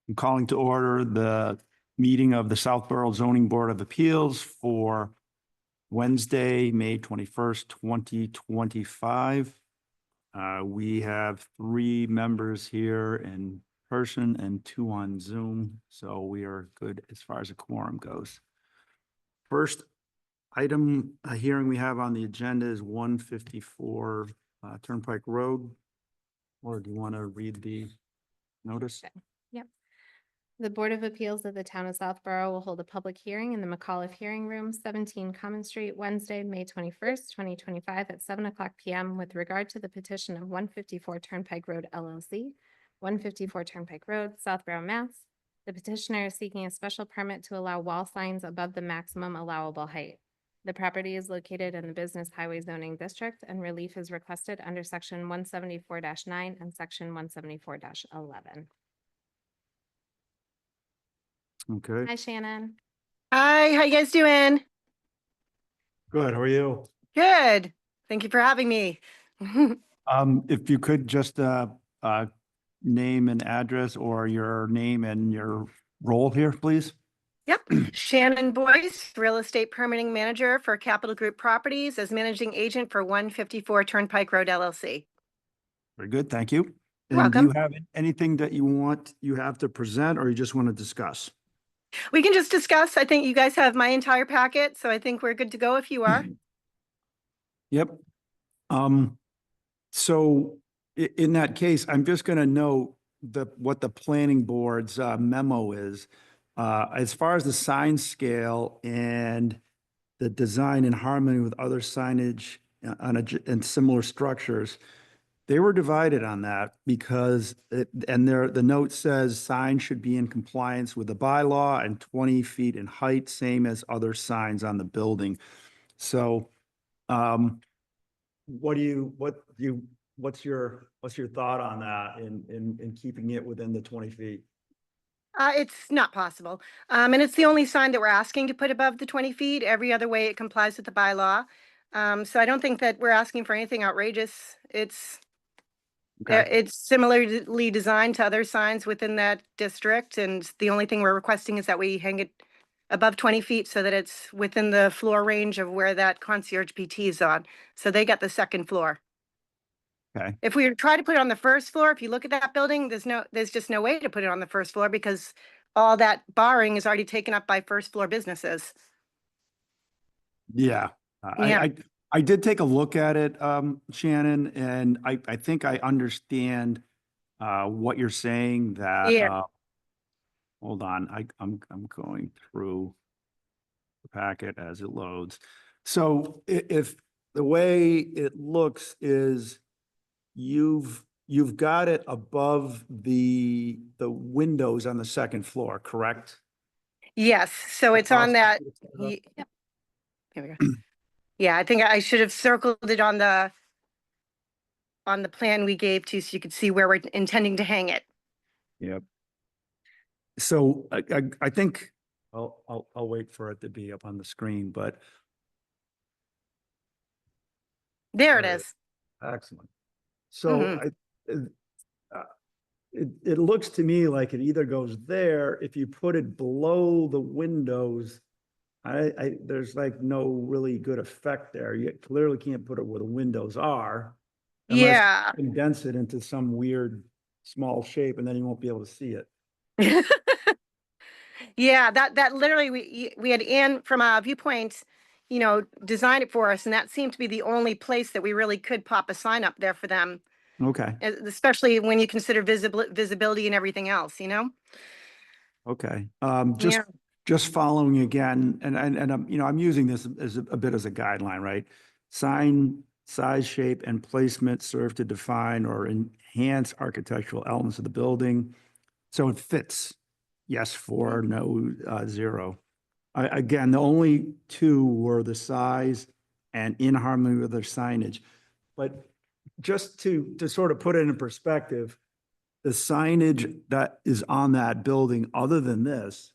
I'm calling to order the meeting of the Southborough Zoning Board of Appeals for Wednesday, May 21st, 2025. We have 3 members here in person and 2 on Zoom, so we are good as far as a quorum goes. First item, a hearing we have on the agenda is 154 Turnpike Road. Or do you want to read the notice? Yep. The Board of Appeals of the Town of Southborough will hold a public hearing in the McAuliffe Hearing Room, 17 Common Street, Wednesday, May 21st, 2025 at 7:00 p.m. with regard to the petition of 154 Turnpike Road LLC, 154 Turnpike Road, Southborough, Mass. The petitioner is seeking a special permit to allow wall signs above the maximum allowable height. The property is located in the Business Highway Zoning District, and relief is requested under Section 174-9 and Section 174-11. Okay, Hi, Shannon. Hi, how you guys doing? good. How are you? Good. Thank you for having me. If you could just name and address or your name and your role here, please. Yep. Shannon Boyce, Real Estate Permitting Manager for Capital Group Properties as Managing Agent for 154 Turnpike Road LLC. Very good, thank you. You're And do you welcome. have anything that you have to present, or you just want to discuss? We can just discuss. I think you guys have my entire packet, so I think we're good to go if you are. Yep. So in that case, I'm just going to note what the planning board's memo is. As far as the sign scale and the design in harmony with other signage and similar structures, they were divided on that because the note says signs should be in compliance with the bylaw and 20 feet in height, same as other signs on the building. So, what's your thought on that in keeping it within the 20 feet? It's not possible. And it's the only sign that we're asking to put above the 20 feet. Every other way it complies with the bylaw. So I don't think that we're asking for anything outrageous. It's similarly designed to other signs within that district. And the only thing we're requesting is that we hang it above 20 feet so that it's within the floor range of where that concierge PT is on. So they got the second floor. Okay. If we try to put it on the first floor, if you look at that building, there's just no way to put it on the first floor because all that barring is already taken up by first floor businesses. Yeah. Yeah. I did take a look at it, Shannon, and I think I understand what you're saying that, Yeah. hold on, I'm going through the packet as it loads. So if the way it looks is you've got it above the windows on the second floor, correct? Yes. So it's on that. Yep. Here we go. Yeah, I think I should have circled it on the plan we gave to you so you could see where we're intending to hang it. Yep. So I think I'll wait for it to be up on the screen, but There it There it is. excellent. So it looks to me like it either goes there, if you put it below the windows, there's like no really good effect there. You clearly can't put it where the windows are. Unless Yeah. you condense it into some weird small shape, and then you won't be able to see it. Yeah, that literally we had Ann from Viewpoint, design it for us, and that seemed to be the only place that we really could pop a sign up there for them, Okay, especially when you consider visibility and everything else, okay. Yeah. Just following again, and I'm using this as a bit as a guideline, right? Sign size, shape, and placement serve to define or enhance architectural elements of the building. So it fits. Yes, 4, no, 0. Again, the only 2 were the size and in harmony with their signage. But just to sort of put it in perspective, the signage that is on that building, other than this,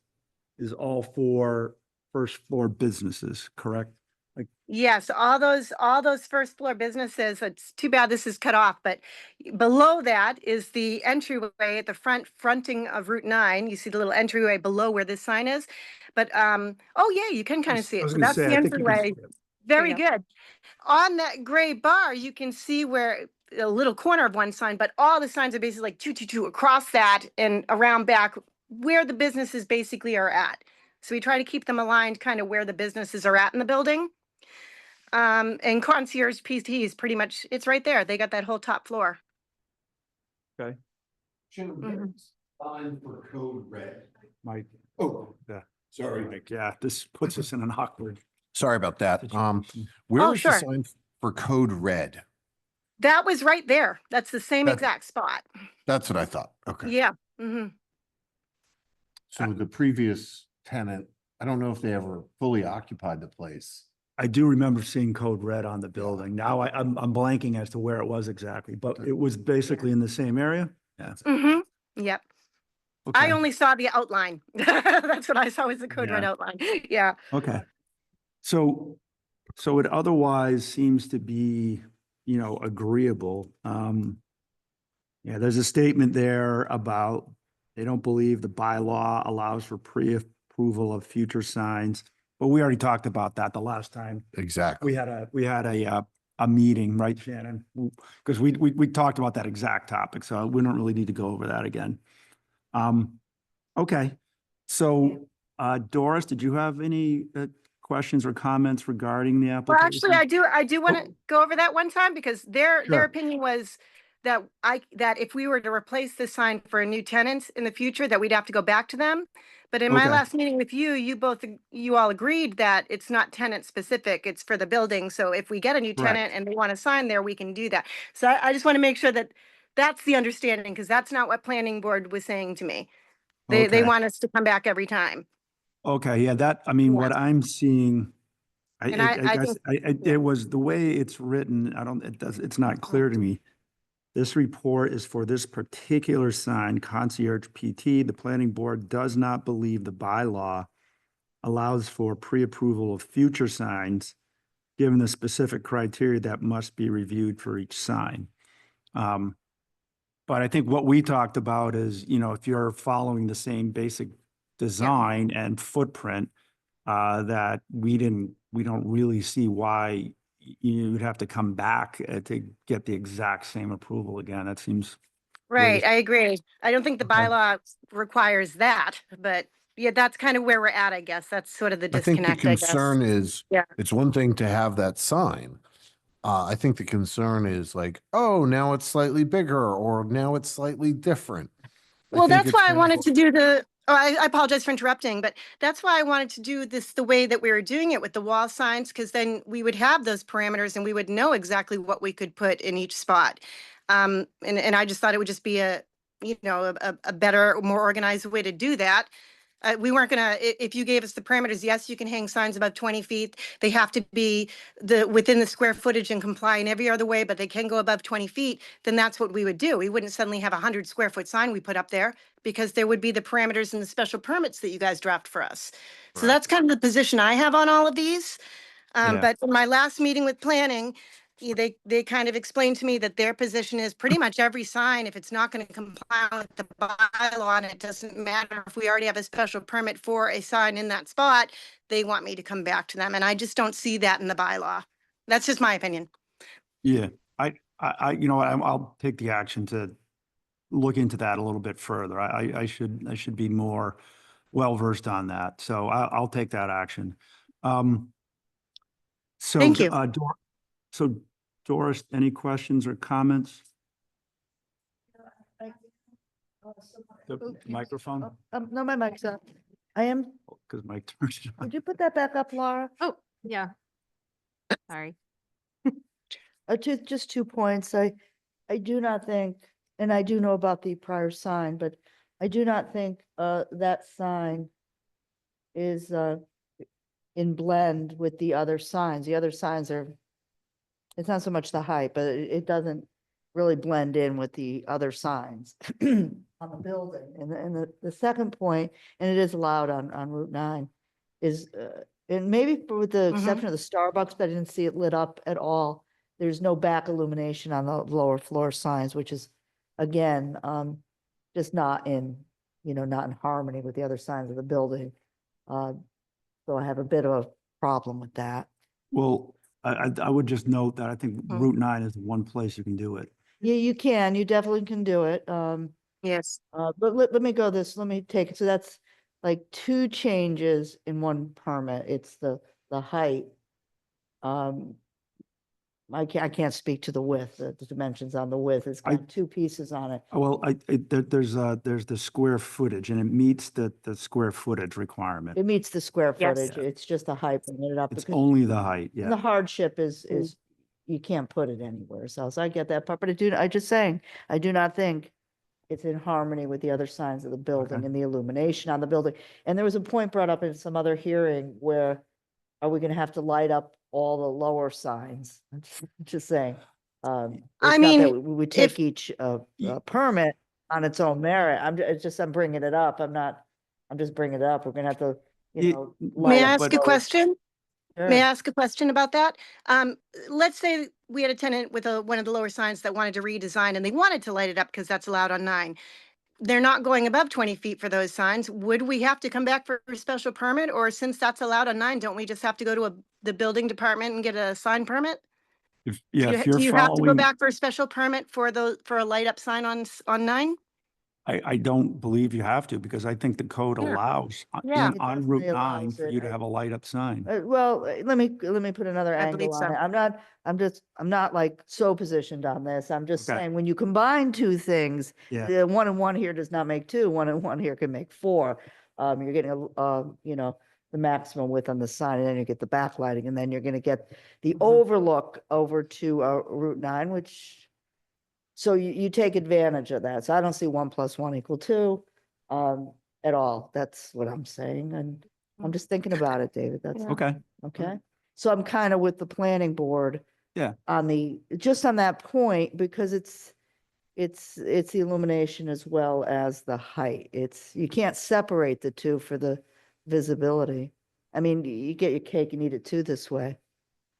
is all for first floor businesses, correct? Like Yes, all those first floor businesses, it's too bad this is cut off, but below that is the entryway at the fronting of Route 9. You see the little entryway below where this sign is. But, oh yeah, you can kind of see I it. was So gonna that's say, the I think you can entryway. see it. Very Yeah. good. On that gray bar, you can see where a little corner of one sign, but all the signs are basically like 222 across that and around back where the businesses basically are at. So we try to keep them aligned kind of where the businesses are at in the building. And concierge PT is pretty much, it's right there. They got that whole top floor. Jim, Mhm. what's fine for code red? Mike, Oh, yeah, sorry. Mike, yeah, this puts us in an awkward Sorry about that. situation. Where Oh, is the sure. sign for code red? That was right there. That's the same That- exact spot. That's what I thought. Okay. Yeah. Hmm. So the previous tenant, I don't know if they ever fully occupied the place. I do remember seeing code red on the building. Now I'm blanking as to where it was exactly, but it was basically in the same area? Yeah. Hmm. Yep. I Okay. only saw the outline. That's what I saw was the code red Yeah. outline. Yeah. Okay. So it otherwise seems to be, agreeable. Yeah, there's a statement there about they don't believe the bylaw allows for pre-approval of future signs. But we already talked about that the last time. Exactly. We had a meeting, right, Shannon? Because we talked about that exact topic, so we don't really need to go over that again. Okay, so Doris, did you have any questions or comments regarding the Well, application? actually, I do want Oh. to go over that one time because their Sure. opinion was that that if we were to replace this sign for a new tenant in the future, that we'd have to go back to them. But in my Okay. last meeting with you, you all agreed that it's not tenant specific, it's for the building. So if we get a new Correct. tenant and they want to sign there, we can do that. So I just want to make sure that that's the understanding, because that's not what planning board was saying to me. They Okay. want us to come back every time. Okay, yeah, what I'm seeing, And I guess, yeah. it was the way it's written, it's not clear to me. This report is for this particular sign, concierge PT. The planning board does not believe the bylaw allows for pre-approval of future signs, given the specific criteria that must be reviewed for each sign. But I think what we talked about is, if you're following the same basic design and footprint, that we don't really see why you'd have to come back to get the exact same approval again. That seems. Right, I agree. I don't think the Okay. bylaw requires that, but yeah, that's kind of where we're at, I guess. That's sort of the I think the disconnect, I guess. concern is, Yeah. it's one thing to have that sign. I think the concern is like, oh, now it's slightly bigger or now it's slightly different. Well, think that's it's why I kind of wanted a- to do I apologize for interrupting, but that's why I wanted to do this the way that we were doing it with the wall signs, because then we would have those parameters and we would know exactly what we could put in each spot. And I just thought it would just be a better, more organized way to do that. We weren't gonna, if you gave us the parameters, yes, you can hang signs above 20 feet. They have to be within the square footage and comply in every other way, but they can go above 20 feet, then that's what we would do. We wouldn't suddenly have a 100 square foot sign we put up there, because there would be the parameters and the special permits that you guys draft for us. So Right. that's kind of the position I have on all of these. Yeah. But in my last meeting with planning, they kind of explained to me that their position is pretty much every sign, if it's not going to comply with the bylaw, and it doesn't matter if we already have a special permit for a sign in that spot, they want me to come back to them. And I just don't see that in the bylaw. That's just my opinion. Yeah, I'll take the action to look into that a little bit further. I should be more well-versed on that. So I'll take that action. So, Thank you. So Doris, any questions or comments? The microphone, No, my mic's up. I am, because Mike turned it on. would you put that back up, Laura? Oh, yeah. Sorry. Just 2 points. I do not think, and I do know about the prior sign, but I do not think that sign is in blend with the other signs. The other signs are, it's not so much the height, but it doesn't really blend in with the other signs on the building. And the second point, and it is allowed on Route 9, is And maybe with the Mhm. exception of the Starbucks, but I didn't see it lit up at all. There's no back illumination on the lower floor signs, which is, again, just not in, not in harmony with the other signs of the building. So I have a bit of a problem with that. Well, I would just note that I think Hmm. Route 9 is the one place you can do it. Yeah, you definitely can do it. Yes. But let me go this, let me take it. So that's like two changes in one permit. It's the height. I can't speak to the width, the dimensions on the width. It's I- got two pieces on it. Well, there's the square footage and it meets the square footage requirement. It meets the square Yes. footage. It's just the height, bringing it up. It's because- only the height, And the yeah. hardship is you can't put it anywhere else. I get that part, but I just saying, I do not think it's in harmony with the other signs of the building Okay. and the illumination on the building. And there was a point brought up in some other hearing where are we gonna have to light up all the lower signs? I'm just saying. I It's not that mean, we would if- take each Ye- permit on its own merit. I'm bringing it up. I'm just bringing it up. We're gonna have to, Ye- light May I up ask the a lower- question? Sure. May I ask a question about that? Let's say we had a tenant with one of the lower signs that wanted to redesign and they wanted to light it up because that's allowed on 9. They're not going above 20 feet for those signs. Would we have to come back for a special permit? Or since that's allowed on 9, don't we just have to go to the building department and get a sign permit? If you're Do you have to go following, back for a special permit for a light up sign on 9? I don't believe you have to because I think the code Sure. allows Yeah. It on Route definitely 9 allows for it. you to have a light up sign. Well, let me put another I angle believe on so. it. I'm not like so positioned on this. I'm just Okay. saying, when you combine two things, Yeah. the 1 and 1 here does not make 2, 1 and 1 here can make 4. You're getting the maximum width on the sign, and then you get the backlighting, and then you're gonna get the Mhm. overlook over to Route 9, which, so you take advantage of that. So I don't see 1 + 1 = 2 at all. That's what I'm saying, and I'm just thinking about it, David. That's Yeah. Okay, okay. So I'm kind of with the planning board. Yeah. Just on that point, because it's the illumination as well as the height. You can't separate the two for the visibility. I mean, you get your cake and eat it too this way.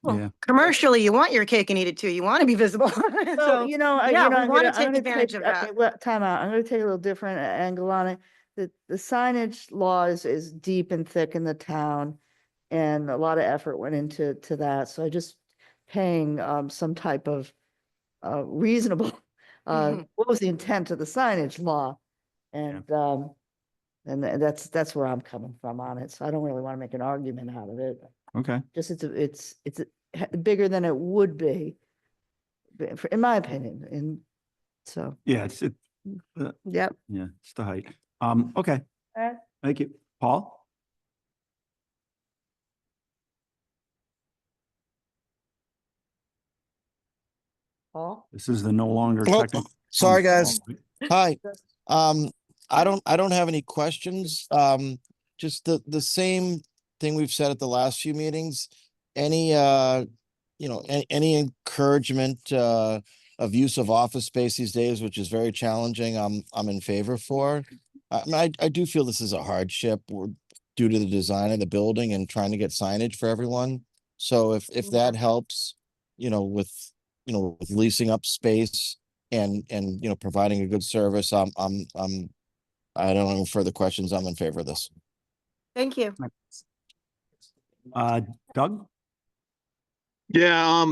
Well, yeah. commercially, you want your cake and eat it too. You want to be visible. So, So, yeah, yeah, we want to take advantage of that. Time out. I'm gonna take a little different angle on it. The signage law is deep and thick in the town. And a lot of effort went into that. So I just paying some type of reasonable, Mhm. what was the intent of the signage law? And that's where I'm coming from on it. So I don't really want to make an argument out of it. Okay, Just it's bigger than it would be, in my opinion. And so, yeah, yep. yeah, it's the height. Okay, Alright. thank you. Paul? Paul? This is the no longer Oh, technical. sorry, phone guys. call, right? Hi. I don't have any questions. Just the same thing we've said at the last few meetings. Any, any encouragement, of use of office space these days, which is very challenging, I'm in favor for. I mean, I do feel this is a hardship due to the design of the building and trying to get signage for everyone. So if that helps, with leasing up space and providing a good service, I don't have any further questions. I'm in favor of this. Thank you. Doug? Yeah,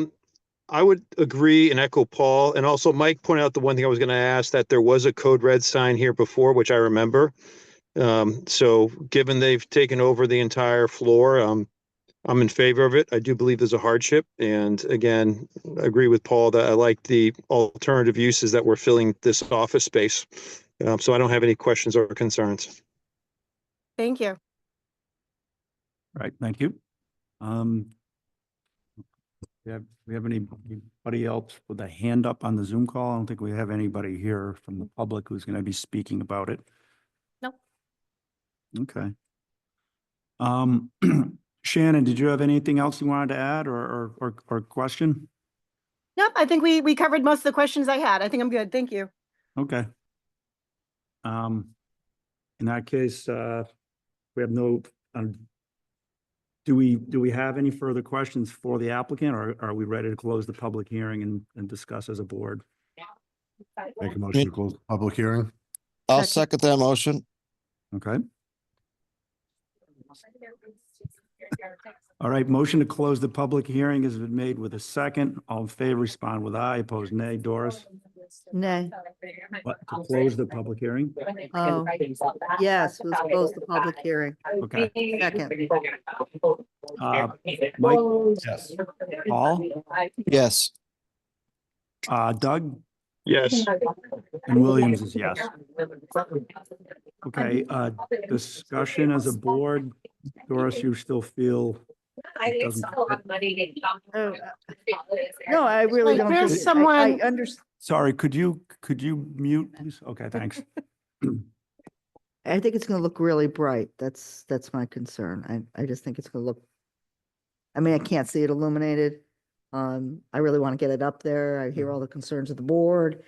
I would agree and echo Paul. And also Mike pointed out the one thing I was going to ask, that there was a code red sign here before, which I remember. So given they've taken over the entire floor, I'm in favor of it. I do believe there's a hardship. And again, I agree with Paul that I like the alternative uses that we're filling this office space. So I don't have any questions or concerns. Thank you. Right, thank you. We have anybody else with a hand up on the Zoom call? I don't think we have anybody here from the public who's going to be speaking about it. Nope. Okay. Shannon, did you have anything else you wanted to add or question? Nope, I think we covered most of the questions I had. I think I'm good. Thank you. Okay. In that case, we have no do we have any further questions for the applicant, or are we ready to close the public hearing and discuss as a board? Make a motion to close the public hearing. I'll Second. second that motion. Okay. All right, motion to close the public hearing has been made with a second. All in favor, respond with aye, opposed nay. Doris? Nay. What, to close the public hearing? Oh, yes, let's close the public hearing. Okay. Second. Mike, Yes. Paul, Yes. Doug, Yes. and Williams is yes. Okay, discussion as a board. Doris, you still feel? it doesn't fit? Oh, No, I really Wait, don't. where's think- someone- I understand. Sorry, could you mute? please? Okay, thanks. I think it's gonna look really bright. That's my concern. I just think it's gonna look. I mean, I can't see it illuminated. I really want to get it up there. I hear all the concerns of the board.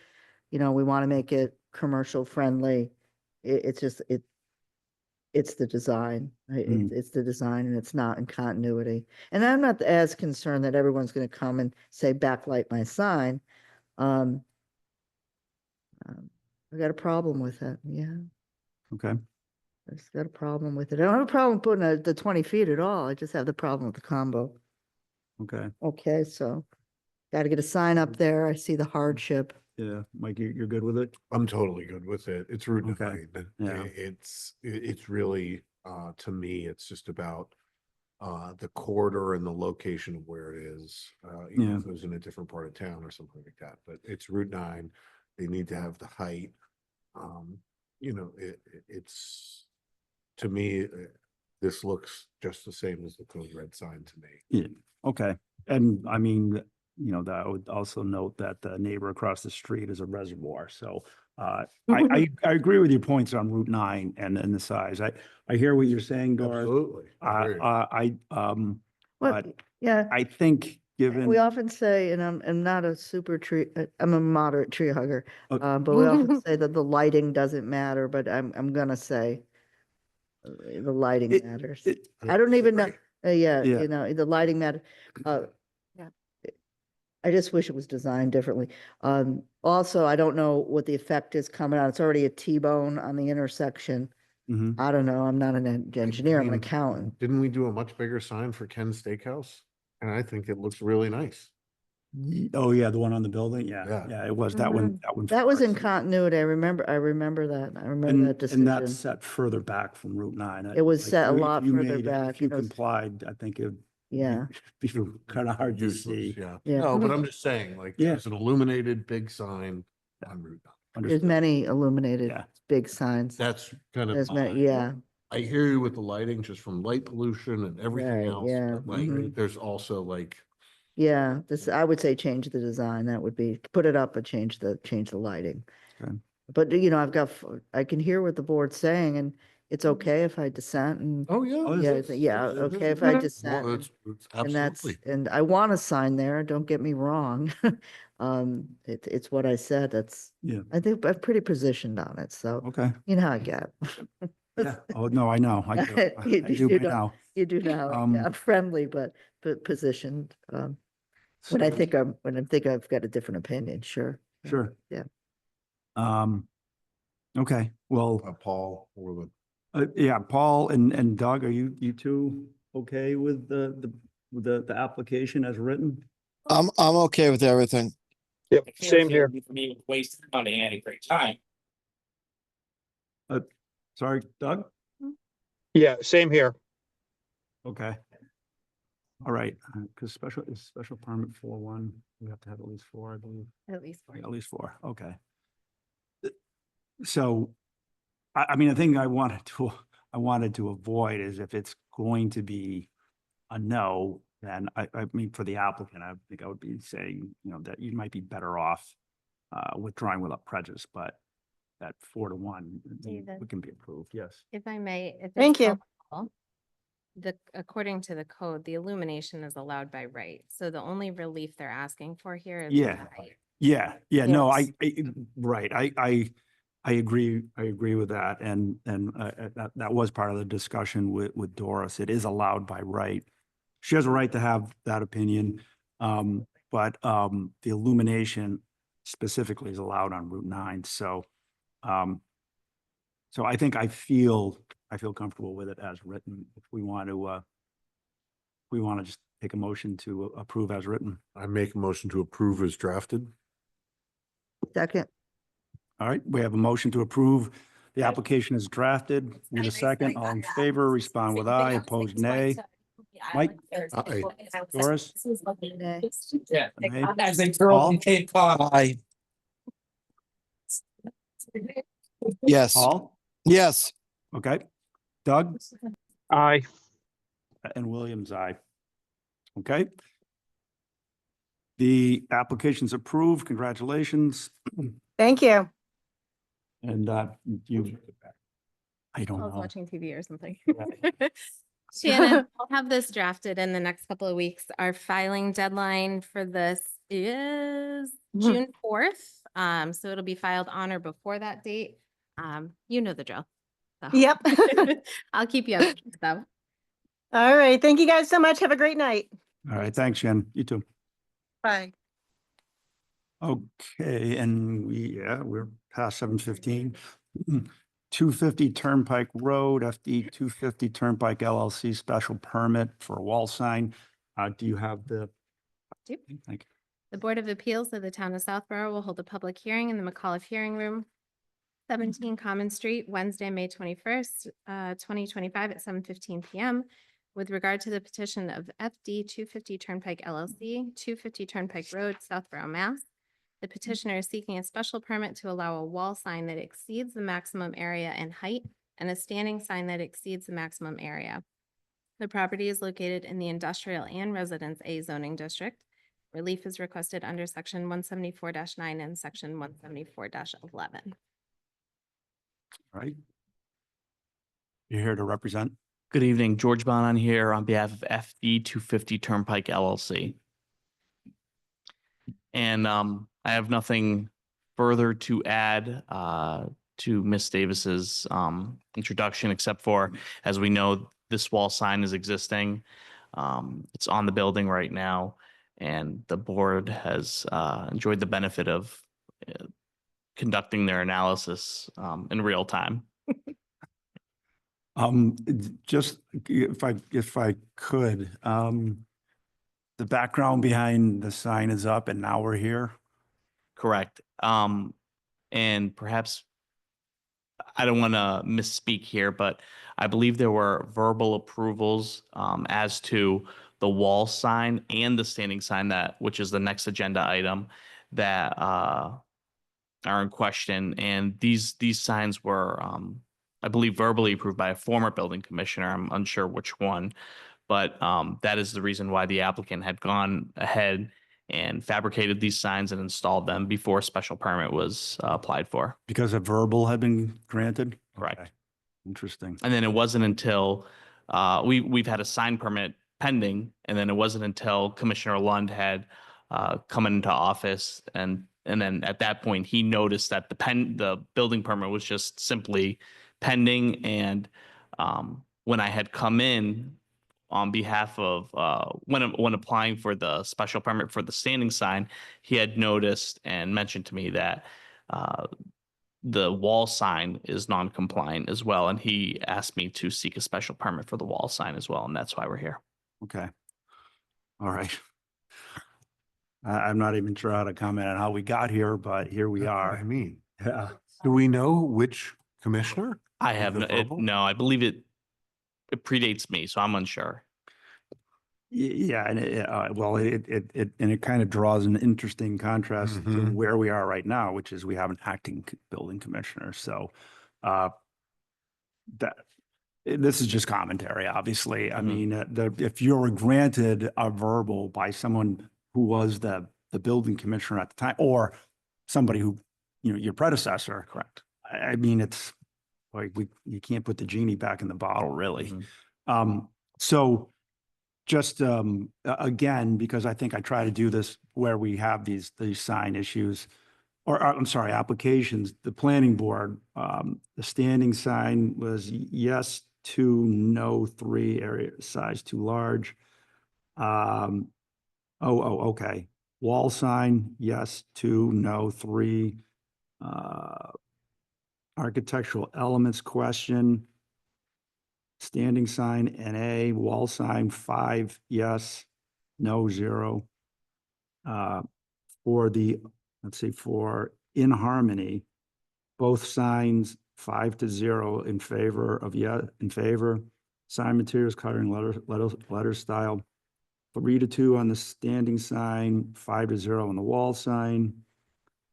You know, we want to make it commercial friendly. It's just, it's the design. Mm. It's the design and it's not in continuity. And I'm not as concerned that everyone's gonna come and say backlight my sign. I got a problem with it. Yeah. Okay, I just got a problem with it. I don't have a problem putting the 20 feet at all. I just have the problem with the combo. okay. Okay, so got to get a sign up there. I see the hardship. Yeah, Mike, you're good with it? I'm totally good with it. It's Route Okay. 9. Yeah. It's really, to me, it's just about the corridor and the location of where it is. Even Yeah. if it was in a different part of town or something like that, but it's Route 9. They need to have the height. You know, it's, to me, this looks just the same as the code red sign to me. Yeah, okay. And I mean, you know, that I would also note that the neighbor across the street is a reservoir, so I agree with your points on Route 9 and the size. I hear what you're saying, Doris. Absolutely. I agree. What, But yeah, I think given. we often say, and I'm not a super tree, I'm a moderate tree hugger. Okay. But we often say that the lighting doesn't matter, but I'm gonna say the lighting It- matters. it- I don't even know, yeah, Yeah. you know, the lighting matter. Yeah. I just wish it was designed differently. Also, I don't know what the effect is coming out. It's already a T-bone on the intersection. Mhm. I don't know. I'm not an engineer, I'm an mean, accountant. Didn't we do a much bigger sign for Ken's Steakhouse? And I think it looks really nice. Oh, yeah, the one on the building, yeah, Yeah. yeah, it was that one, That was in first. continuity. I remember that. I remember And, that and that's decision. set further back from Route 9. It was Like, set a if lot you further made- back, If you you know, complied, I think it'd Yeah, be kind of hard to Useless, see. yeah. Yeah. No, but I'm just saying, like, Yeah. there's an illuminated big sign on Route 9. there's Understood. many illuminated Yeah. big signs. That's kind of. There's many, my- yeah, I hear you with the lighting, just from light pollution and everything Right, else. yeah, But like, mhm. there's also like, yeah. I would say change the design. That would be, put it up, but change the lighting. Okay. But you know, I can hear what the board's saying and it's okay if I dissent and, oh, yeah. Oh, is yeah, it? yeah, okay if I dissent. Well, and- it's And that's, absolutely. and I want a sign there, don't get me wrong. It's what I said, that's, Yeah, I think I'm pretty positioned on it, so okay. you know how I get. Yeah. Oh, no, I know. I do. I You do do by know. now. You do know, Um, I'm friendly, but positioned, when I So- think I've got a different opinion, sure. Sure. Yeah. Okay, well, Paul, or yeah, Paul and Doug, are you two okay with the application as written? I'm okay with everything. Yep, I can't same see here. it For me, wasting money and a great time. Sorry, Doug? Yeah, same here. Okay. All right, because special permit 4-1, we have to have at least 4, I believe. At least four. At least 4, okay. So, I mean, the thing I wanted to avoid is if it's going to be a no, then I mean, for the applicant, I think I would be saying, you know, that you might be better off withdrawing without prejudice, but at 4-1, David. we can be approved, yes. If I may. if it's Thank you. helpful, according to the code, the illumination is allowed by right. So the only relief they're asking for here is. the Yeah. height. Yeah, no, Yes. right, I agree with that, and that was part of the discussion with Doris. It is allowed by right. she has a right to have that opinion. But the illumination specifically is allowed on Route 9. So, so I think I feel comfortable with it as written. If we want to just take a motion to approve as written. I make a motion to approve as drafted. Second, All right, we have a motion to approve. The application is drafted. Need a second. All in favor, respond with aye. Opposed, nay. Mike? Aye. Doris? nay. Yeah. Nay. As they throw Paul? in Cape Cod. Aye. Yes, Paul? yes. Okay. Doug? Aye. And Williams, aye. Okay. The application's approved. Congratulations. Thank you. And you, I don't I was know. watching TV or something. Right. Shannon, I'll have this drafted in the next couple of weeks. Our filing deadline for this is June 4th. So it'll be filed on or before that date. You know the drill. So. Yep. I'll keep you updated though. All right. Thank you guys so much. Have a great night. All right, thanks, Jen. You too. Bye. Okay, and we're past 7:15. 250 Turnpike Road, FD 250 Turnpike LLC special permit for a wall sign. Do you have the? Yep. Thank you. The Board of Appeals of the Town of Southborough will hold a public hearing in the McAuliffe Hearing Room, 17 Common Street, Wednesday, May 21st, 2025 at 7:15 PM. With regard to the petition of FD 250 Turnpike LLC, 250 Turnpike Road, Southborough, Mass. The petitioner is seeking a special permit to allow a wall sign that exceeds the maximum area and height and a standing sign that exceeds the maximum area. The property is located in the Industrial and Residence A zoning district. Relief is requested under section 174-9 and section 174-11. All right. You're here to represent? Good evening, George Bonan here on behalf of FD 250 Turnpike LLC. And I have nothing further to add to Ms. Davis's introduction, except for, as we know, this wall sign is existing. It's on the building right now, and the board has enjoyed the benefit of conducting their analysis in real time. Just if I could, the background behind the sign is up and now we're here. Correct. And perhaps I don't want to misspeak here, but I believe there were verbal approvals as to the wall sign and the standing sign which is the next agenda item that are in question. And these signs were, I believe, verbally approved by a former building commissioner. I'm unsure which one, but that is the reason why the applicant had gone ahead and fabricated these signs and installed them before a special permit was applied for. Because a verbal had been granted? Correct. Okay. Interesting. And then it wasn't until we've had a sign permit pending, and then it wasn't until Commissioner Lund had come into office, and then at that point he noticed that the building permit was just simply pending. And when I had come in on behalf of when applying for the special permit for the standing sign, he had noticed and mentioned to me that the wall sign is non-compliant as well, and he asked me to seek a special permit for the wall sign as well, and that's why we're here. Okay. All right. I'm not even sure how to comment on how we got here, but here we That's what are. I mean, Yeah. do we know which commissioner? I have The verbal? no, I believe it predates me, so I'm unsure. Yeah, and it kind of draws an interesting contrast to Mhm. where we are right now, which is we have an acting building commissioner. So this is just commentary, obviously. I Mhm. mean, if you're granted a verbal by someone who was the building commissioner at the time, or somebody who, your predecessor. Correct. I mean, it's like you can't put the genie back in the bottle, really. Mhm. So just again, because I think I try to do this where we have these sign issues, or I'm sorry, applications, the planning board, the standing sign was yes 2, no 3, area size too large. Okay. Wall sign, yes, 2, no, 3. Architectural elements question. Standing sign, NA, wall sign, 5, yes, no, 0. For the, let's see, for In Harmony, both signs 5-0 in favor of, in favor. Sign materials, coloring, letter style, 3-2 on the standing sign, 5-0 on the wall sign.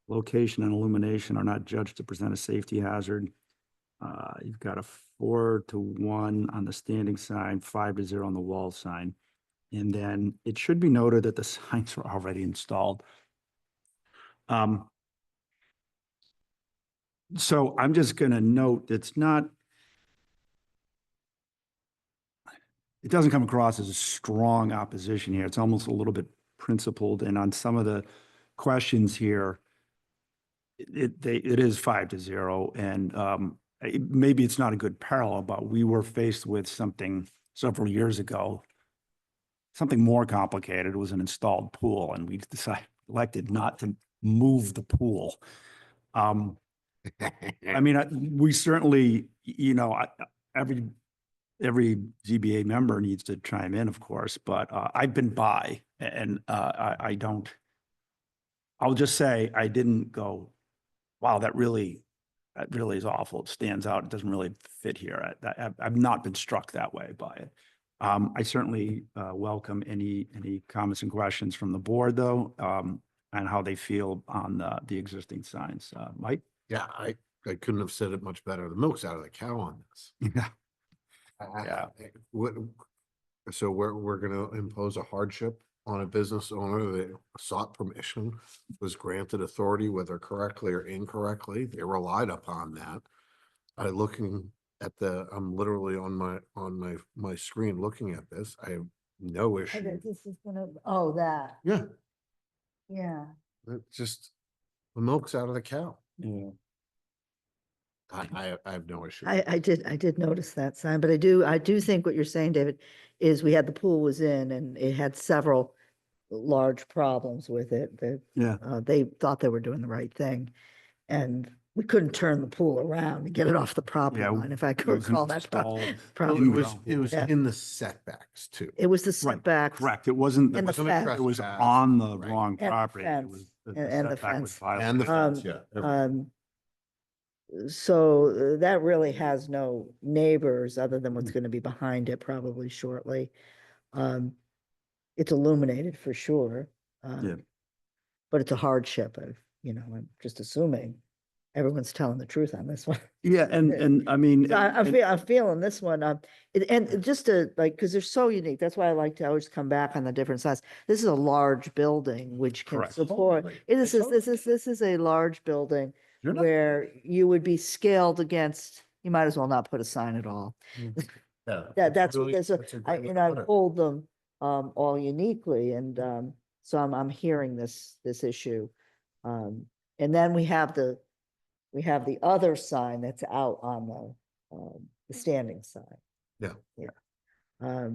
Location and illumination are not judged to present a safety hazard. You've got a 4-1 on the standing sign, 5-0 on the wall sign. And then it should be noted that the signs were already installed. So I'm just going to note it's not, it doesn't come across as a strong opposition here. It's almost a little bit principled. And on some of the questions here, it is 5-0. And maybe it's not a good parallel, but we were faced with something several years ago, something more complicated. It was an installed pool, and we elected not to move the pool. I mean, we certainly, you know, every ZBA member needs to chime in, of course, but I've been by, and I don't, I'll just say I didn't go, wow, that really is awful. It stands out. It doesn't really fit here. I've not been struck that way by it. I certainly welcome any comments and questions from the board, though, and how they feel on the existing signs. Mike? Yeah, I couldn't have said it much better. The milk's out of the cow on this. Yeah. Yeah. What, so we're gonna impose a hardship on a business owner that sought permission, was granted authority, whether correctly or incorrectly. They relied upon that. Looking at I'm literally on my screen looking at this. I have no issue. Okay, this is gonna, oh, that, Yeah, yeah. it's just, the milk's out of the cow. Yeah. I have no issue. I did notice that sign, but I do think what you're saying, David, is we had the pool was in and it had several large problems with it. Yeah. They thought they were doing the right thing. And we couldn't turn the pool around and get it off the property Yeah, line, if I it could was recall that. installed. Well, Problem. it was Yeah. in the setbacks too. It was the Right, setbacks. correct. It wasn't, And the wasn't a fence. it was trespass, on the right. wrong And the property. It fence. was the And the setback was fence. violated. And the fence, Um, yeah. So that really has no neighbors other than what's gonna be behind it probably shortly. It's illuminated for sure. Yeah. But it's a hardship of, I'm just assuming everyone's telling the truth on this one. Yeah, and I mean. So I'm and- feeling this one, and just to like, because they're so unique, that's why I like to always come back on the different sides. This is a large building which can Correct. support, Totally. this is a large building You're not- where you would be scaled against, you might as well not put a sign at all. Yeah, That's, really- there's that's a great way to I put it. hold them all uniquely, and so I'm hearing this issue. And then we have the other sign that's out on the standing side. Yeah. Yeah.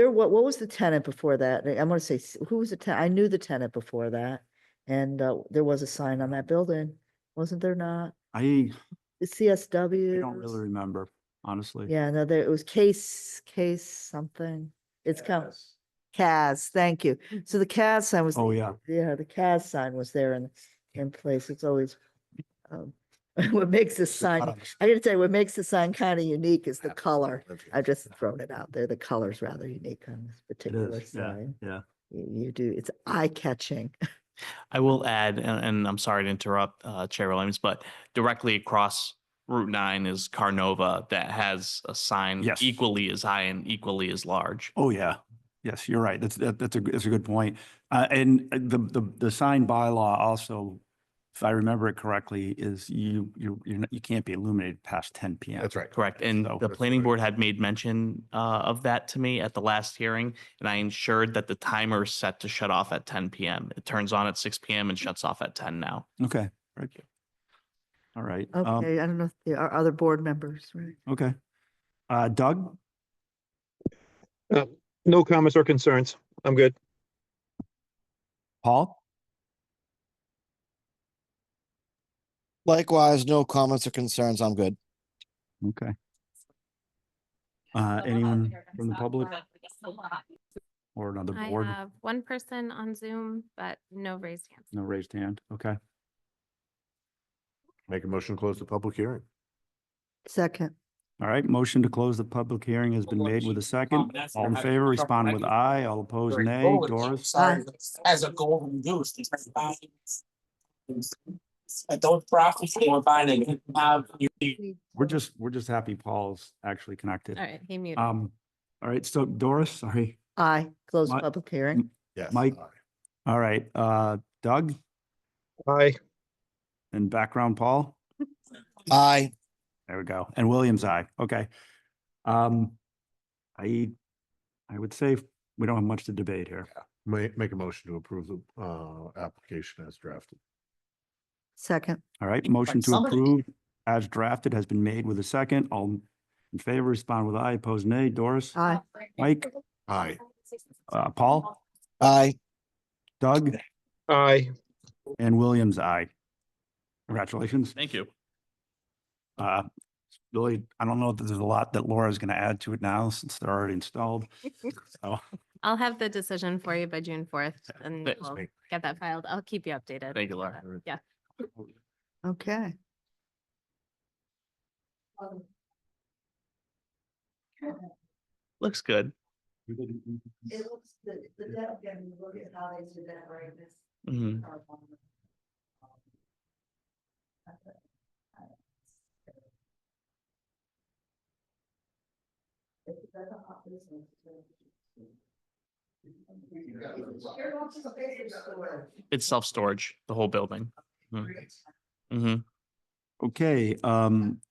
What was the tenant before that? I'm gonna say, who was the tenant? I knew the tenant before that, and there was a sign on that building, wasn't there not? I The CSW. don't really remember, honestly. Yeah, no, it was case something. It's come, Kaz, thank you. So the Kaz sign was. Oh, yeah. Yeah, the Kaz sign was there in place. It's always, what makes this sign, I gotta tell you, what makes the sign kind of unique is the color. I've just thrown it out there. The color's rather unique on this It particular is, yeah, sign. yeah. You do, it's eye-catching. I will add, and I'm sorry to interrupt, Chair Williams, but directly across Route 9 is Carnova that has a sign Yes. equally as high and equally as large. Oh, yeah. Yes, you're right. That's a good point. And the sign bylaw also, if I remember it correctly, is you can't be illuminated past 10 PM. That's right. Correct. And So- the That's planning right. board had made mention of that to me at the last hearing, and I ensured that the timer is set to shut off at 10 PM. It turns on at 6 PM and shuts off at 10 now. Okay. Very good. All right. Okay, I don't know if there are other board members, right? Okay. Doug? No comments or concerns. I'm good. Paul? Likewise, no comments or concerns. I'm good. Okay. Anyone from the public or another I board? have one person on Zoom, but no raised hands. No raised hand. Okay. Make a motion to close the public hearing. Second, All right, motion to close the public hearing has been made with a second. All in favor, respond with aye. All opposed, nay. Doris? Aye. As a golden goose. Those profits they were buying, they didn't have. We're just happy Paul's actually connected. All right, he muted. All right, so Doris, sorry. aye, close My- public hearing. Yes. Mike? aye. All right, Doug Aye. and background Paul? Aye. There we go. And Williams, aye. Okay. I would say we don't have much to debate here. Make a motion to approve the application as drafted. Second, All right, motion to somebody- approve as drafted has been made with a second. All in favor, respond with aye. Opposed, nay. Doris? aye, Mike? Aye. Paul? Aye. Doug? Aye. And Williams, aye. Congratulations. Thank you. Really, I don't know that there's a lot that Laura's going to add to it now since they're already installed. So, I'll have the decision for you by June 4th and Thanks, we'll mate. get that filed. I'll keep you updated. Thank you, Laura. Yeah. okay. Looks good. It looks, the deck, again, you look at how they did that, right, this. Mhm. It's self-storage, the whole building. Mm-hmm. okay,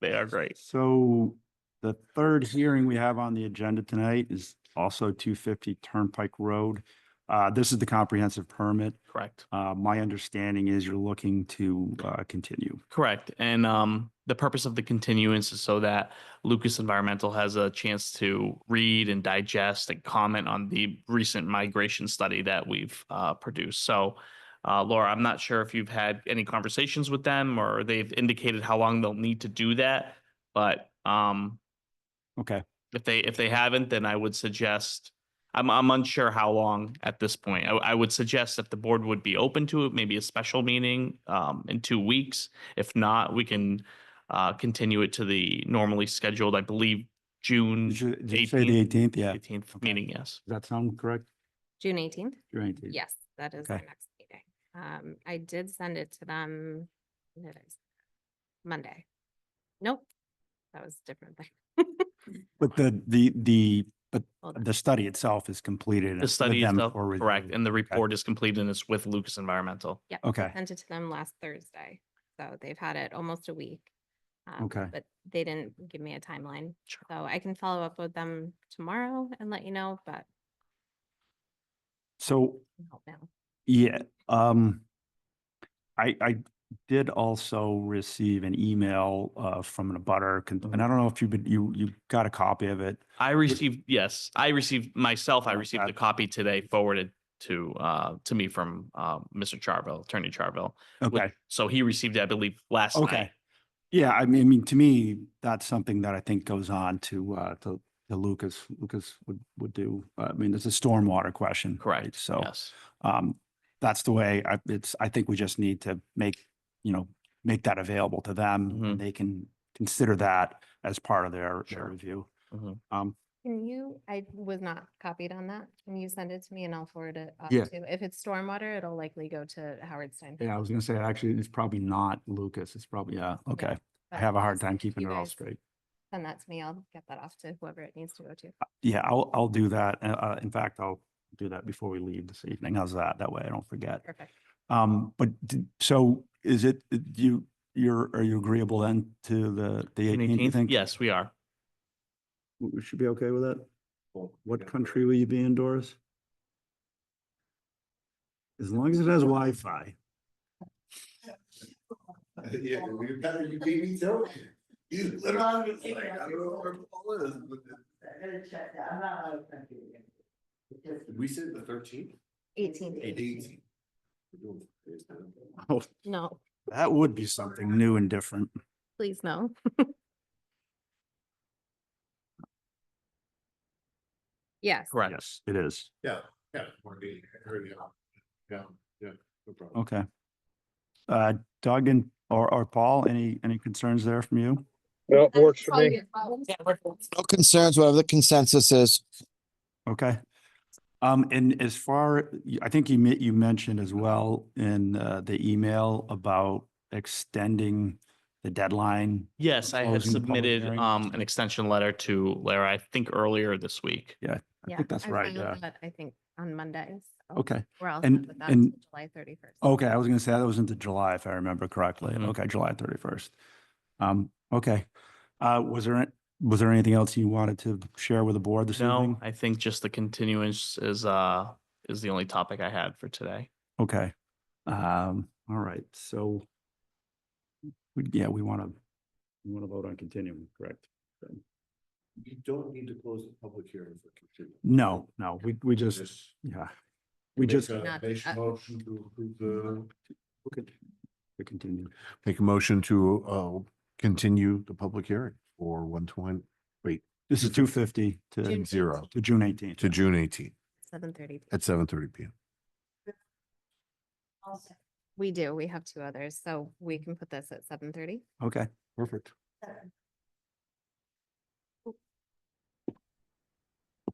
They are great. so the third hearing we have on the agenda tonight is also 250 Turnpike Road. This is the comprehensive permit. Correct. My understanding is you're looking to continue. Correct. And the purpose of the continuance is so that Lucas Environmental has a chance to read and digest and comment on the recent migration study that we've produced. So Laura, I'm not sure if you've had any conversations with them or they've indicated how long they'll need to do that. But Okay, if they haven't, then I would suggest, I'm unsure how long at this point. I would suggest if the board would be open to it, maybe a special meeting in 2 weeks. If not, we can continue it to the normally scheduled, I believe, June did you say the 18th? Yeah. 18th Okay. meeting, yes. Does that sound correct? June 18th? June 18th. Yes, that is our Okay. next meeting. I did send it to them. when did I send it? Monday. Nope, that was a different thing. But but Hold on. the study itself is completed. The with study them itself, for review. correct, and the report is complete and it's with Lucas Environmental. Yep. I Okay. Sent it to them last Thursday, so they've had it almost a week. Okay. But they didn't give me a timeline, Sure. so I can follow up with them tomorrow and let you know, but So help now. yeah, I did also receive an email from an abutter, and I don't know if you got a copy of it. I received, yes, I received myself, I Oh, received a God. copy today forwarded to me from Mr. Charville, Attorney Charville. with- Okay, So he received it, I believe, last okay. night. Yeah, I mean, to me, that's something that I think goes on to Lucas. Lucas would do. I mean, it's a stormwater question. right? Correct, So yes. that's the way I think we just need to make that available to them. Mhm. And they can consider that as part of their Sure. review. Mhm. Can you, I was not copied on that. Can you send it to me and I'll forward it up Yeah. to, if it's stormwater, it'll likely go to Howard Stein. Yeah, I was gonna say, actually, it's probably not Lucas. It's probably, yeah, okay. I But have a hard just time if keeping you it all guys straight. Send that to me. I'll get that off to whoever it needs to go to. Yeah, I'll do that. In fact, I'll do that before we leave this evening. How's that? That way I don't forget. Perfect. But so is it, are you agreeable then to the June 18th, you 18th? think? Yes, we are. We should be okay with that? What country will you be in, Doris? As long as it has Wi-Fi. Yeah, you better, you beat me to it. You literally, it's like, I don't know where Paul is, but I gotta check that, I'm not out of country. We said the 13th? 18th. Oh, No, that would be something new and different. please no. Yes. Correct. Yes, it is. Yeah, yeah. More meeting. I heard you. Yeah, yeah, no problem. Okay. Doug or Paul, any concerns there from you? No, works for me. No concerns, whatever the consensus is. Okay. And as far, I think you mentioned as well in the email about extending the deadline. Yes, I had Closing the public submitted hearing. an extension letter to Lara, I think earlier this week. Yeah, I Yeah, think that's I right. filed Yeah. that, I think on Mondays. so Okay. We're all And- set with that and- until July 31st. Okay, I was gonna say that was into July, if I remember correctly. Mhm. Okay, July 31st. Okay. Was there anything else you wanted to share with the board this No, evening? I think just the continuance is the only topic I had for today. Okay. All right, so we want to vote on continuing, correct? You don't need to close the public hearing for continuing. No, we just, Just yeah. We just, Not- motion to approve the. we continue. Make a motion to continue the public hearing for 120, wait, This is 250 June to 0 June 18th. to June 18th 7:30. at 7:30 PM. We do. We have two others, so we can put this at 7:30. Okay, Perfect.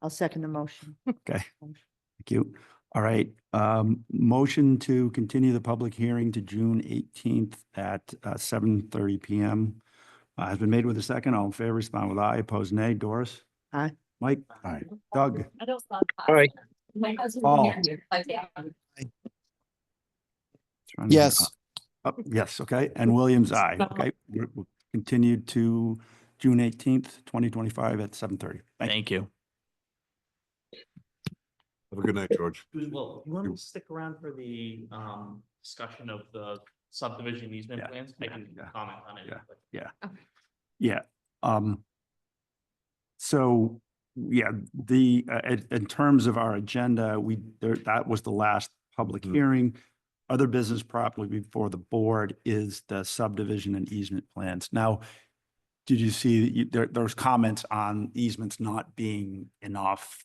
I'll second the motion. okay. Thank you. All right, motion to continue the public hearing to June 18th at 7:30 PM. Has been made with a second. All in favor, respond with aye. Opposed, nay. Doris? Aye. Mike? Aye. Doug? Aye. Paul? Trying to- Yes. Yes, okay. And Williams, aye. Okay, we're continued to June 18th, 2025 at 7:30. Thank you. Have a good night, George. Well, you want to stick around for the discussion of the subdivision easement Yeah, plans? I yeah, can yeah, comment on it. yeah. but- Yeah. So, yeah, in terms of our agenda, that was the last public Mhm. hearing. Other business properly before the board is the subdivision and easement plans. Now, did you see, there's comments on easements not being enough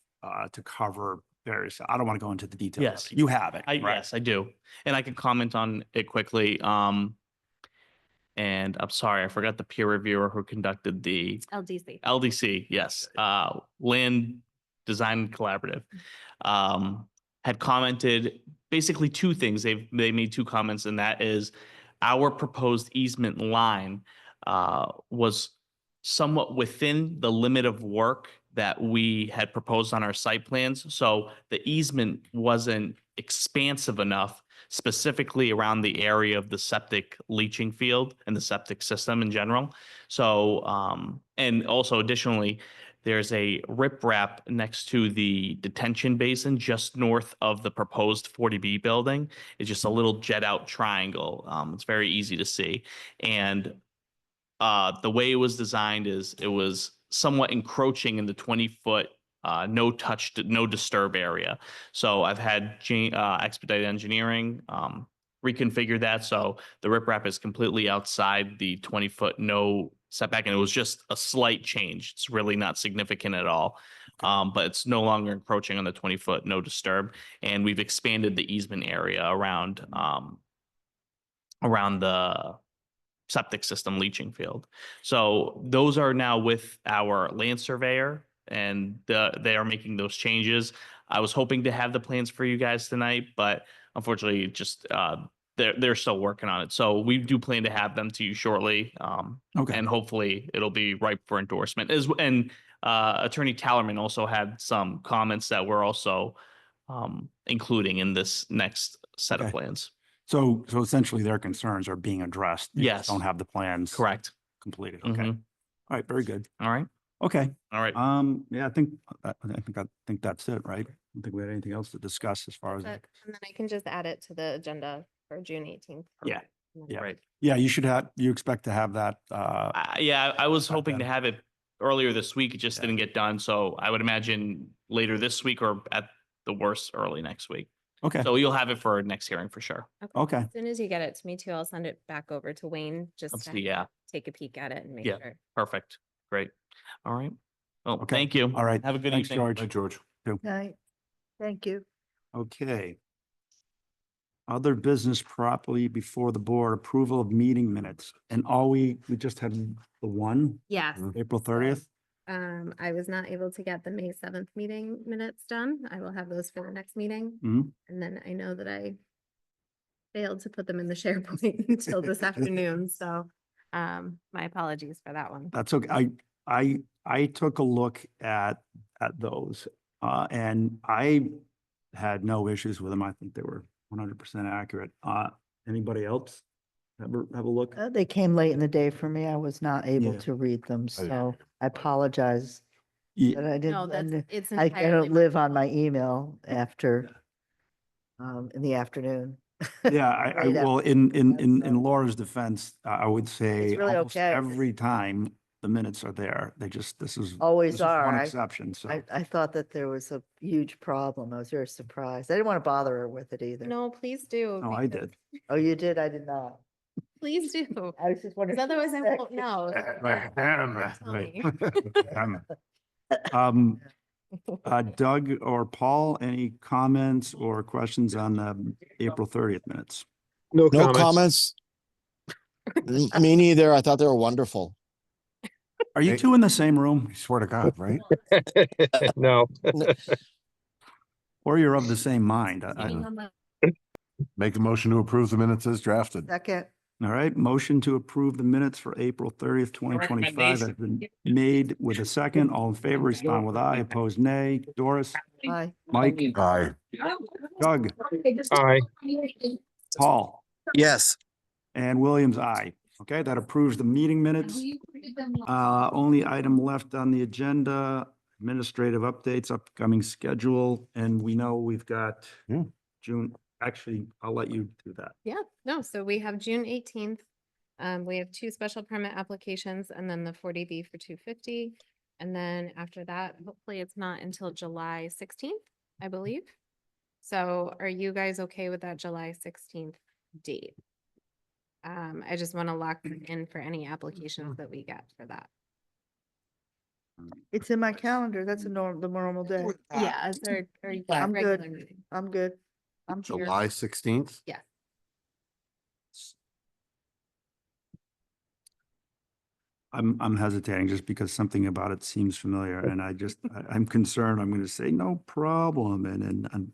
to cover various, I don't want to go into the details. Yes. You have it, right? Yes, I do. And I can comment on it quickly. And I'm sorry, I forgot the peer reviewer who conducted the LDC. LDC, yes, Land Design Collaborative, had commented basically two things. They made two comments, and that is our proposed easement line was somewhat within the limit of work that we had proposed on our site plans. So the easement wasn't expansive enough, specifically around the area of the septic leaching field and the septic system in general. So, and also additionally, there's a riprap next to the detention basin just north of the proposed 40B building. It's just a little jet out triangle. It's very easy to see. And the way it was designed is it was somewhat encroaching in the 20-foot no touch, no disturb area. So I've had Expedited Engineering reconfigure that. So the riprap is completely outside the 20-foot no setback, and it was just a slight change. It's really not significant at all. But it's no longer encroaching on the 20-foot no disturb. And we've expanded the easement area around the septic system leaching field. So those are now with our land surveyor, and they are making those changes. I was hoping to have the plans for you guys tonight, but unfortunately, just they're still working on it. So we do plan to have them to you shortly, Okay. and hopefully it'll be ripe for endorsement. And Attorney Tallerman also had some comments that we're also including in this next set of Okay. plans. So essentially their concerns are being addressed. They just Yes. Don't have the plans. Correct. Completed. Okay. Mhm. All right, very good. All right. Okay. All right. Yeah, I think that's it, right? I don't think we had anything else to discuss as far as, And then I can just add it to the agenda for June 18th. Yeah, And then- yeah. Right. Yeah, you expect to have that, Yeah, I was Got hoping to that. have it earlier this week. It just Yeah. didn't get done. So I would imagine later this week or at the worst early next week. Okay, So you'll have it for our next hearing for sure. okay. As soon as you get it to me too, I'll send it back over to Wayne, just to Absolutely, yeah. take a peek at it and make Yeah. sure. Perfect. Great. All right. Well, Okay. thank you. All right. Have a good Thanks, evening. George. George. Night. Thank you. Okay. Other business properly before the board, approval of meeting minutes. And we just had the one, Yes. April 30th. I was not able to get the May 7th meeting minutes done. I will have those for the next meeting. Mhm. And then I know that I failed to put them in the SharePoint until this afternoon, so my apologies for that one. That's okay. I took a look at those, and I had no issues with them. I think they were 100% accurate. Anybody else have a look? They came late in the day for me. I was not able Yeah. to read them, I didn't so I apologize. Ye- But I No, didn't, and it's I entirely don't live on my email after, in the afternoon. Yeah, I, Late well, afternoon, in so Laura's defense, I would say really almost okay. every time the minutes are there. They just, this is Always this is are. one I- exception, so. I thought that there was a huge problem. I was very surprised. I didn't want to bother her with it either. No, please do. No, I because- did. Oh, you did? I did not. Please do. I was just wondering. Because otherwise I won't know. Doug or Paul, any comments or questions on the April 30th minutes? No No comments. comments. Me neither. I thought they were wonderful. Are you Hey. two in the same room I swear to God, right? No. or you're of the same mind? Make a motion to approve the minutes as drafted. Second, All right, motion to approve the minutes for April 30th, 2025 has been made with a second. All in favor, respond with aye. Opposed, nay. Doris, bye. Mike, Aye. Doug, Aye. Paul, Yes. and Williams, aye. Okay, that approves the meeting minutes. Only item left on the agenda, administrative updates, upcoming schedule, and we know we've got Yeah. June. Actually, I'll let you do that. Yeah, no, so we have June 18th. We have 2 special permit applications and then the 40B for 250. And then after that, hopefully it's not until July 16th, I believe. So are you guys okay with that July 16th date? I just want to lock in for any applications that we get for that. It's in my calendar. That's the normal day. Yeah, is there, are you I'm good. regular meeting? I'm good. I'm here. July 16th? Yeah. I'm hesitating just because something about it seems familiar and I'm concerned. I'm going to say no problem. And then on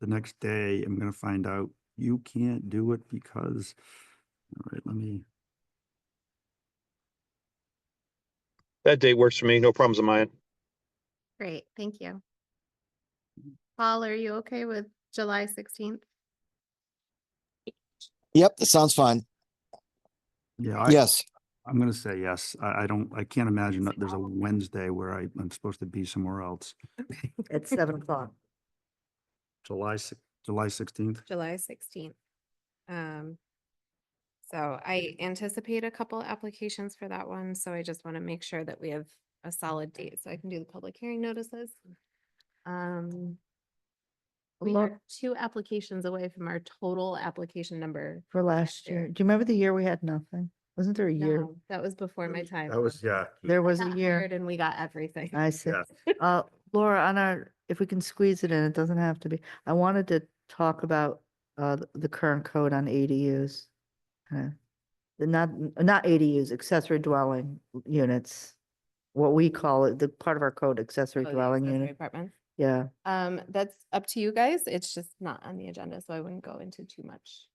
the next day, I'm going to find out you can't do it because, all right, let me, That date works for me. No problems on my end. Great, thank you. Paul, are you okay with July 16th? Yep, that sounds fine. yeah, Yes. I'm going to say yes. I can't imagine that there's a Wednesday where I'm supposed to be somewhere else. At 7:00. July 16th. July 16th. So I anticipate a couple applications for that one, so I just want to make sure that we have a solid date so I can do the public hearing notices. We Look- are 2 applications away from our total application number. For last year. Do you remember the year we had nothing? Wasn't there a year? No, that was before my time. Yeah. There was a Got year. hired And we got everything. I see. Yeah. Laura, on our, if we can squeeze it in, it doesn't have to be. I wanted to talk about the current code on ADUs. Not ADUs, accessory dwelling units. What we call it, the part of our code, accessory Oh, the dwelling accessory unit. apartments. Yeah. That's up to you guys. It's just not on the agenda, so I wouldn't go into too much.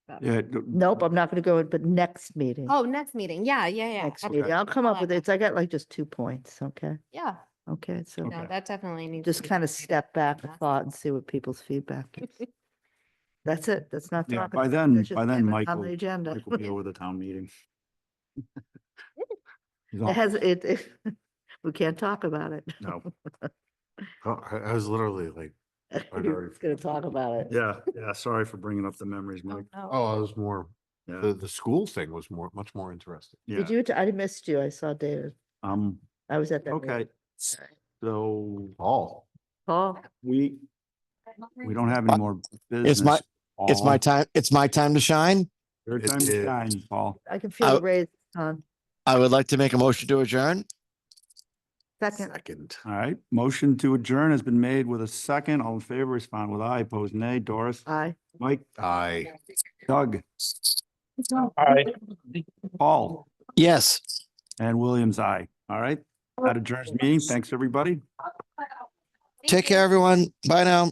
about it. Yeah. Nope, I'm not gonna go in, but next meeting. Oh, next meeting. Yeah. Next absolutely. meeting. I'll come I'll up with add it. I got like just 2 points, okay? Yeah, Okay, so no, that definitely needs. just to be kind of updated. step back a Yes. thought and see what people's feedback is. That's it. That's not Yeah, talking. by about it, then, that's just by then, getting it Mike On will, the agenda. Mike will be over the town meeting. He's It on- has, we can't talk about it. No, Oh, I was literally like, We were just gonna talk about it. yeah, sorry for bringing up the memories, Oh, Mike. no. oh, I was more, Yeah, the school thing was much more interesting. yeah. Did you, I missed you. I saw David. I was at that. meeting. Okay, so Oh, Paul, we, We don't have any more It's my, business. it's my Paul. time, it's my time to shine. Your It time to is. shine, Paul. I can feel I- the raise on. I would like to make a motion to adjourn. Second, Second. All right, motion to adjourn has been made with a second. All in favor, respond with aye. Opposed, nay. Doris, aye. Mike, Aye. Doug, Aye. Paul, Yes. and Williams, aye. All right, that adjourns meeting. Thanks, everybody. Take care, everyone. Bye now.